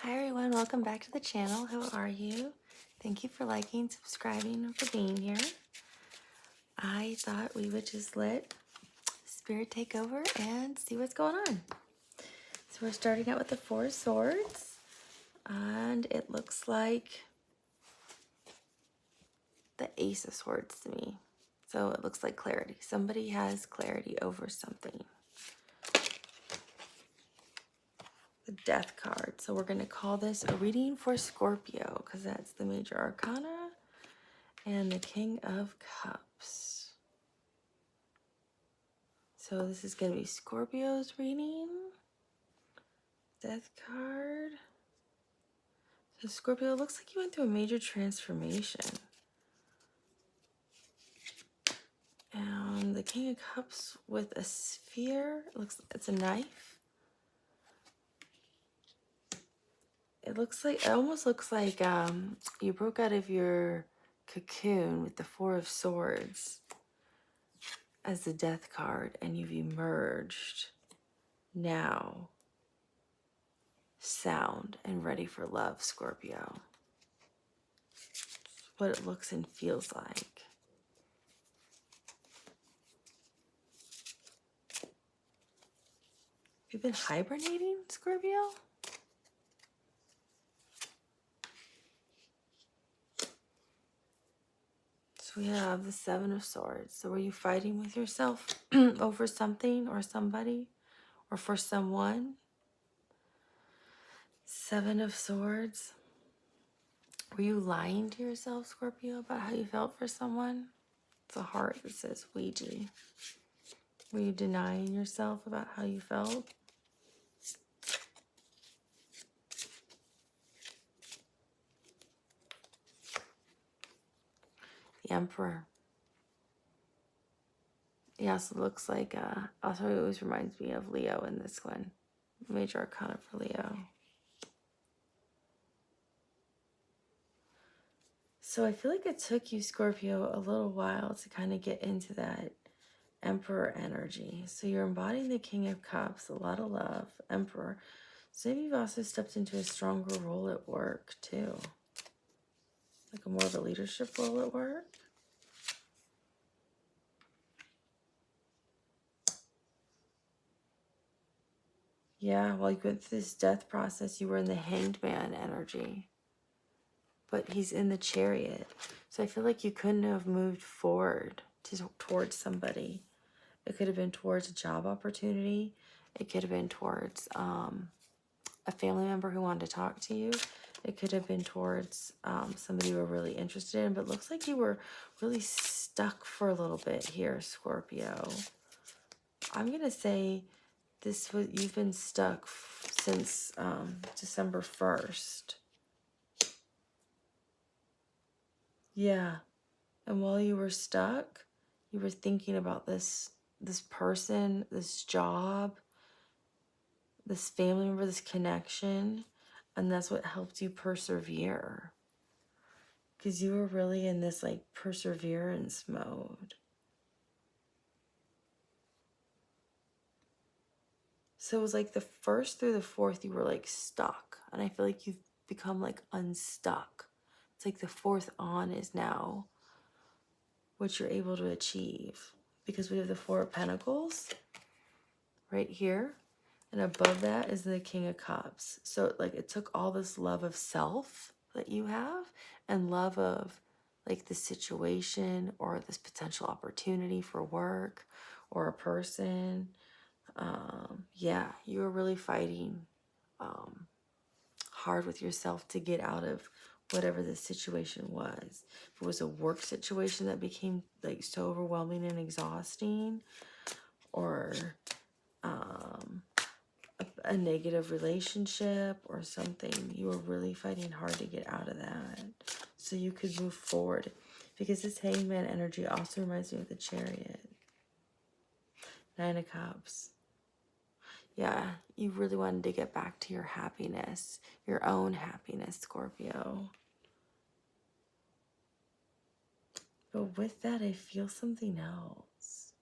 Hi everyone, welcome back to the channel. How are you? Thank you for liking, subscribing, and for being here. I thought we would just let Spirit take over and see what's going on. So we're starting out with the Four of Swords, and it looks like the Ace of Swords to me. So it looks like clarity. Somebody has clarity over something. The Death card. So we're going to call this a reading for Scorpio because that's the major arcana. And the King of Cups. So this is going to be Scorpio's reading. Death card. So Scorpio, it looks like you went through a major transformation. And the King of Cups with a sphere. It's a knife. It almost looks like you broke out of your cocoon with the Four of Swords as the Death card, and you've emerged now, sound and ready for love, Scorpio. What it looks and feels like. You've been hibernating, Scorpio? So we have the Seven of Swords. So were you fighting with yourself over something or somebody or for someone? Seven of Swords. Were you lying to yourself, Scorpio, about how you felt for someone? It's a heart that says Ouija. Were you denying yourself about how you felt? The Emperor. He also looks like, also he always reminds me of Leo in this one. Major Arcana for Leo. So I feel like it took you, Scorpio, a little while to kind of get into that Emperor energy. So you're embodying the King of Cups, a lot of love, Emperor. So maybe you've also stepped into a stronger role at work too. Like a more of a leadership role at work. Yeah, while you went through this death process, you were in the Hanged Man energy. But he's in the Chariot. So I feel like you couldn't have moved forward towards somebody. It could have been towards a job opportunity. It could have been towards a family member who wanted to talk to you. It could have been towards somebody you were really interested in. But it looks like you were really stuck for a little bit here, Scorpio. I'm going to say you've been stuck since December 1st. Yeah. And while you were stuck, you were thinking about this person, this job, this family member, this connection, and that's what helped you persevere. Because you were really in this like perseverance mode. So it was like the 1st through the 4th you were like stuck. And I feel like you've become like unstuck. It's like the 4th on is now what you're able to achieve. Because we have the 4 of Pentacles right here. And above that is the King of Cups. So like it took all this love of self that you have and love of like the situation or this potential opportunity for work or a person. Yeah, you were really fighting hard with yourself to get out of whatever the situation was. If it was a work situation that became like so overwhelming and exhausting, or a negative relationship or something, you were really fighting hard to get out of that so you could move forward. Because this Hangman energy also reminds me of the Chariot. 9 of Cups. Yeah, you really wanted to get back to your happiness, your own happiness, Scorpio. But with that, I feel something else.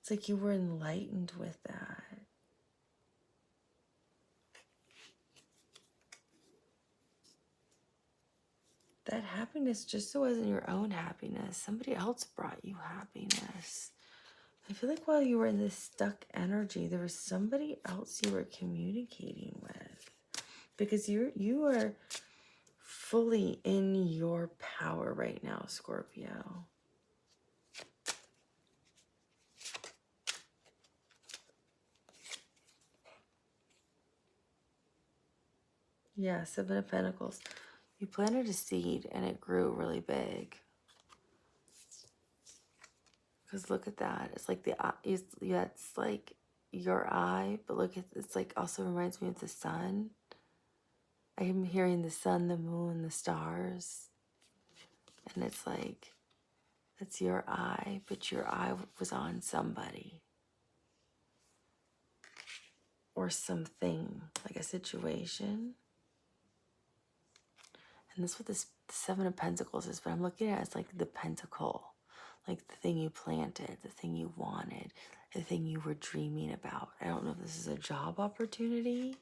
It's like you were enlightened with that. that happiness just wasn't your own happiness. Somebody else brought you happiness. I feel like while you were in this stuck energy, there was somebody else you were communicating with. Because you are fully in your power right now, Scorpio. Yeah, Seven of Pentacles. You planted a seed and it grew really big. Because look at that. It's like the eye. Yeah, it's like your eye, but look, it's like also reminds me of the sun. I am hearing the sun, the moon, the stars. And it's like, it's your eye, but your eye was on somebody. Or something, like a situation. And that's what this Seven of Pentacles is, but I'm looking at it as like the pentacle. Like the thing you planted, the thing you wanted, the thing you were dreaming about. I don't know if this is a job opportunity.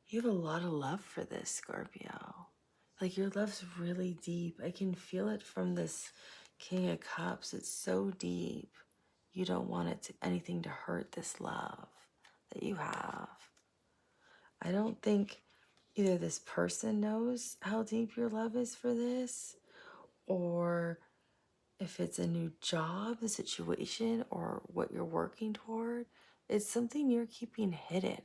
You have a lot of love for this, Scorpio. Like your love's really deep. I can feel it from this King of Cups. It's so deep. You don't want anything to hurt this love that you have. I don't think either this person knows how deep your love is for this, or if it's a new job, the situation, or what you're working toward. It's something you're keeping hidden.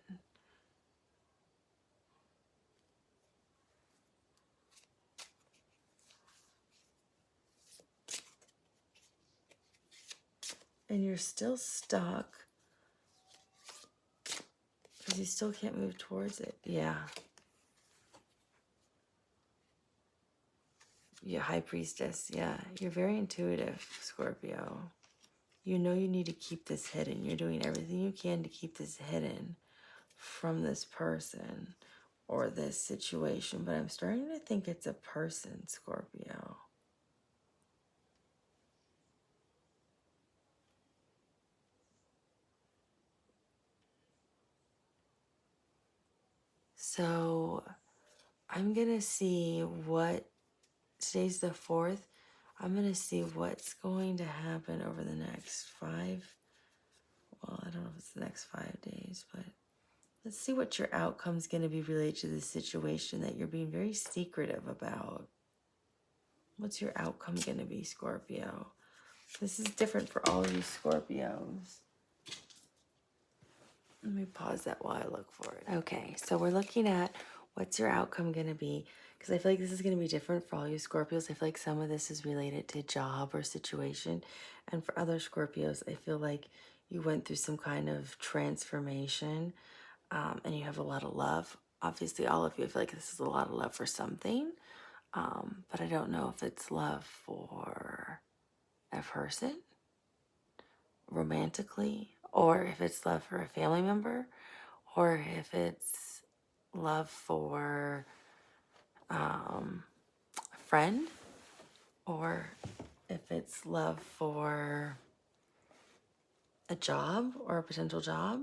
And you're still stuck because you still can't move towards it. Yeah. Yeah, High Priestess. Yeah, you're very intuitive, Scorpio. You know you need to keep this hidden. You're doing everything you can to keep this hidden from this person or this situation. But I'm starting to think it's a person, Scorpio. So I'm going to see what, today's the 4th. I'm going to see what's going to happen over the next 5, well, I don't know if it's the next 5 days, but let's see what your outcome's going to be related to this situation that you're being very secretive about. What's your outcome going to be, Scorpio? This is different for all of you Scorpios. Let me pause that while I look for it. Okay, so we're looking at what's your outcome going to be, because I feel like this is going to be different for all you Scorpios. I feel like some of this is related to job or situation, and for other Scorpios, I feel like you went through some kind of transformation, and you have a lot of love. Obviously, all of you, I feel like this is a lot of love for something, but I don't know if it's love for a person romantically, or if it's love for a family member, or if it's love for a friend, or if it's love for a job or a potential job.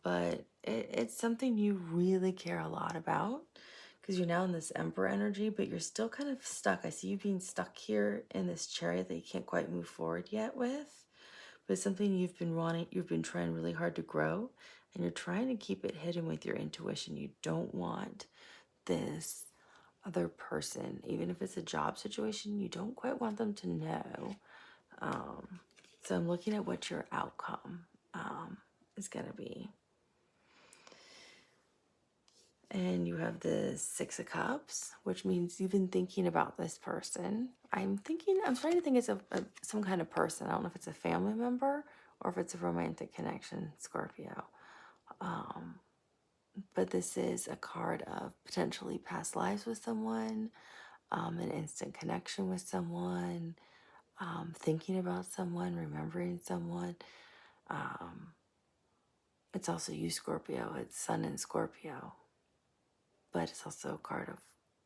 But it's something you really care a lot about, because you're now in this Emperor energy, but you're still kind of stuck. I see you being stuck here in this chariot that you can't quite move forward yet with. But it's something you've been trying really hard to grow, and you're trying to keep it hidden with your intuition. You don't want this other person, even if it's a job situation, you don't quite want them to know. So I'm looking at what your outcome is going to be. And you have the 6 of Cups, which means you've been thinking about this person. I'm trying to think it's some kind of person. I don't know if it's a family member or if it's a romantic connection, Scorpio. But this is a card of potentially past lives with someone, an instant connection with someone, thinking about someone, remembering someone. It's also you, Scorpio. It's Sun in Scorpio. But it's also a card of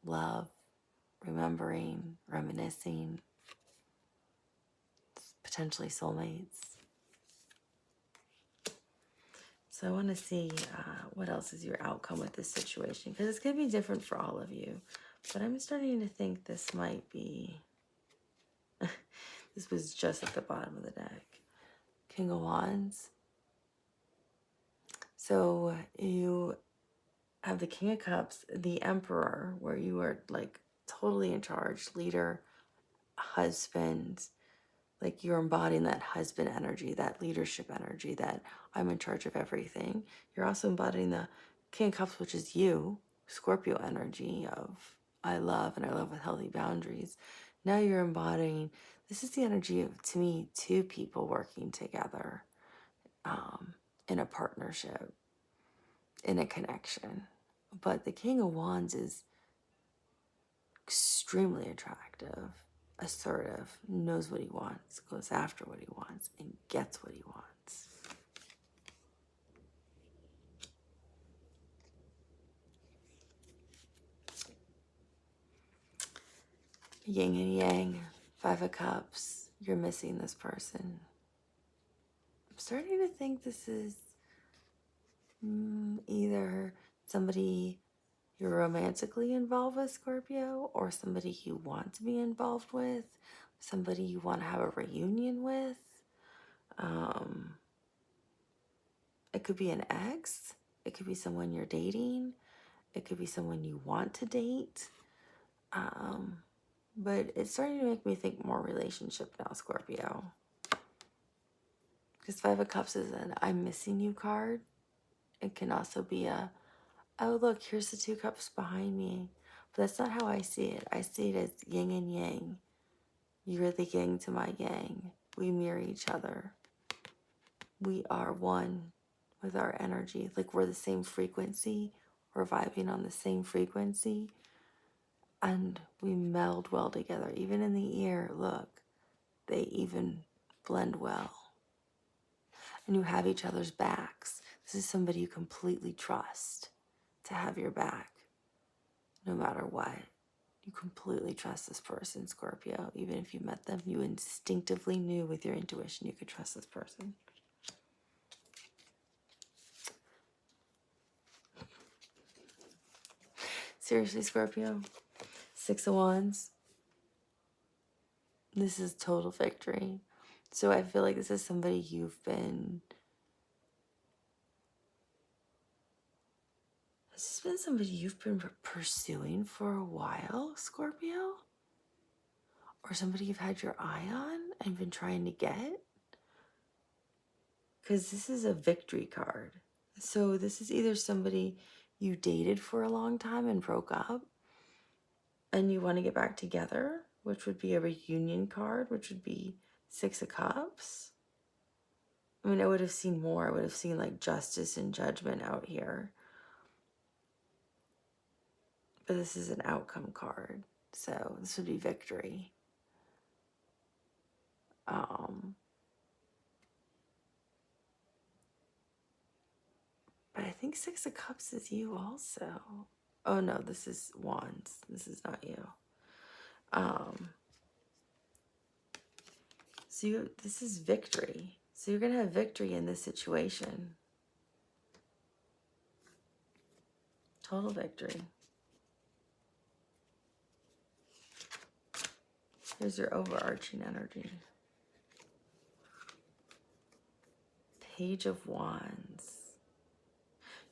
love, remembering, reminiscing. potentially soulmates. So I want to see what else is your outcome with this situation, because it's going to be different for all of you. But I'm starting to think this might be... This was just at the bottom of the deck. King of Wands. So you have the King of Cups, the Emperor, where you are like totally in charge, leader, husband, like you're embodying that husband energy, that leadership energy, that I'm in charge of everything. You're also embodying the King of Cups, which is you, Scorpio energy of I love, and I love with healthy boundaries. Now you're embodying, this is the energy of, to me, two people working together in a partnership, in a connection. But the King of Wands is extremely attractive, assertive, knows what he wants, goes after what he wants, and gets what he wants. Yin and yang, Five of Cups, you're missing this person. I'm starting to think this is either somebody you're romantically involved with, Scorpio, or somebody you want to be involved with, somebody you want to have a reunion with. It could be an ex. It could be someone you're dating. It could be someone you want to date. But it's starting to make me think more relationship now, Scorpio. Because Five of Cups is an I'm missing you card. It can also be a, oh, look, here's the two cups behind me. But that's not how I see it. I see it as yin and yang. You're the yang to my yang. We mirror each other. We are one with our energy. Like we're the same frequency. We're vibing on the same frequency. And we meld well together. Even in the ear, look, they even blend well. And you have each other's backs. This is somebody you completely trust to have your back, no matter what. You completely trust this person, Scorpio. Even if you met them, you instinctively knew with your intuition you could trust this person. Seriously, Scorpio. Six of Wands. This is total victory. So I feel like this is somebody you've been... Has this been somebody you've been pursuing for a while, Scorpio? Or somebody you've had your eye on and been trying to get? Because this is a victory card. So this is either somebody you dated for a long time and broke up, and you want to get back together, which would be a reunion card, which would be Six of Cups. I mean, I would have seen more. I would have seen like justice and judgment out here. But this is an outcome card. So this would be victory. But I think Six of Cups is you also. Oh no, this is Wands. This is not you. So this is victory. So you're going to have victory in this situation. Total victory. Here's your overarching energy. Page of Wands.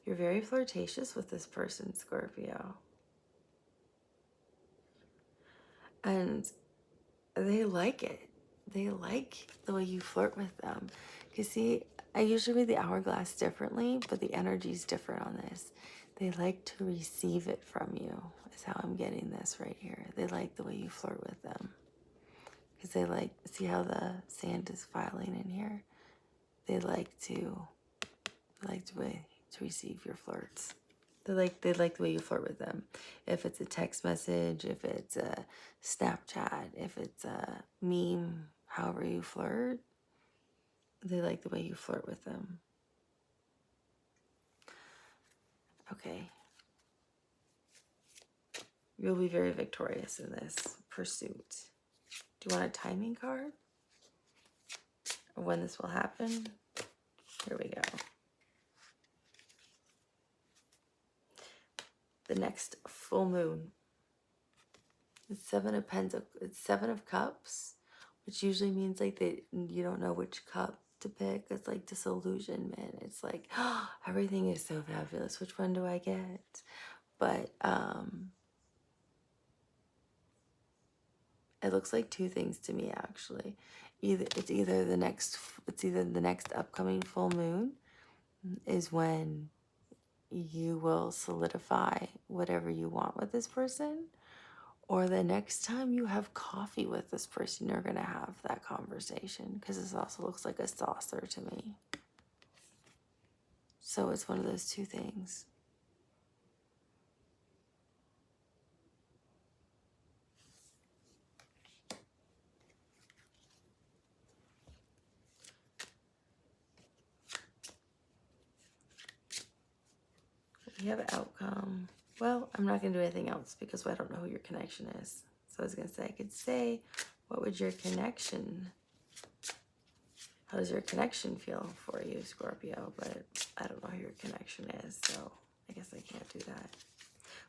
You're very flirtatious with this person, Scorpio. And they like it. They like the way you flirt with them. You see, I usually read the hourglass differently, but the energy is different on this. They like to receive it from you, is how I'm getting this right here. They like the way you flirt with them. Because they like, see how the sand is filing in here? They like to receive your flirts. They like the way you flirt with them. If it's a text message, if it's a Snapchat, if it's a meme, however you flirt, they like the way you flirt with them. Okay. You'll be very victorious in this pursuit. Do you want a timing card? or when this will happen. Here we go. The next full moon. It's Seven of Cups, which usually means like you don't know which cup to pick. It's like disillusionment. It's like, oh, everything is so fabulous. Which one do I get? But it looks like two things to me actually. It's either the next upcoming full moon is when you will solidify whatever you want with this person, or the next time you have coffee with this person, you're going to have that conversation, because this also looks like a saucer to me. So it's one of those two things. We have an outcome. Well, I'm not going to do anything else because I don't know who your connection is. So I was going to say, I could say, what would your connection, how does your connection feel for you, Scorpio? But I don't know who your connection is, so I guess I can't do that.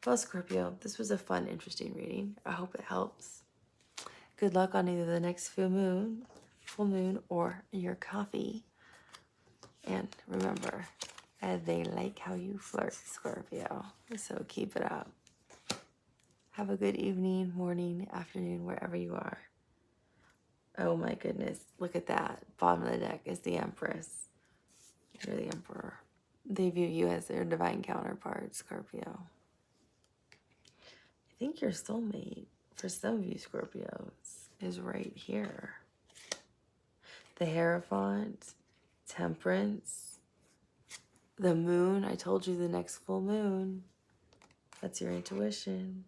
Well, Scorpio, this was a fun, interesting reading. I hope it helps. Good luck on either the next full moon, or your coffee. And remember, they like how you flirt, Scorpio. So keep it up. Have a good evening, morning, afternoon, wherever you are. Oh my goodness, look at that. Bottom of the deck is the Empress. You're the Emperor. They view you as their divine counterpart, Scorpio. I think your soulmate, for some of you Scorpios, is right here. The Hierophant, Temperance, the Moon. I told you the next full moon. That's your intuition.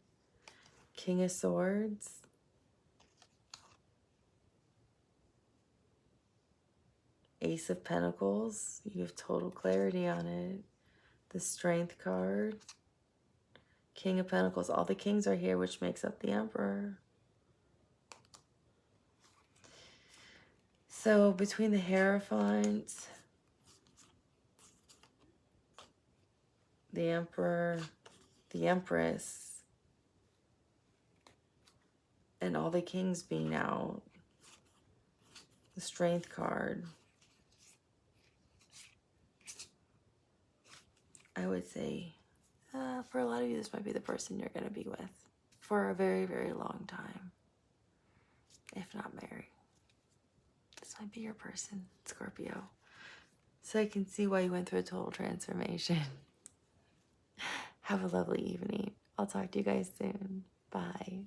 King of Swords. Ace of Pentacles. You have total clarity on it. The Strength card. King of Pentacles. All the kings are here, which makes up the Emperor. So between the Hierophant, the Emperor, the Empress, and all the kings being out, the Strength card, I would say for a lot of you, this might be the person you're going to be with for a very, very long time, if not married. This might be your person, Scorpio. So I can see why you went through a total transformation. Have a lovely evening. I'll talk to you guys soon. Bye.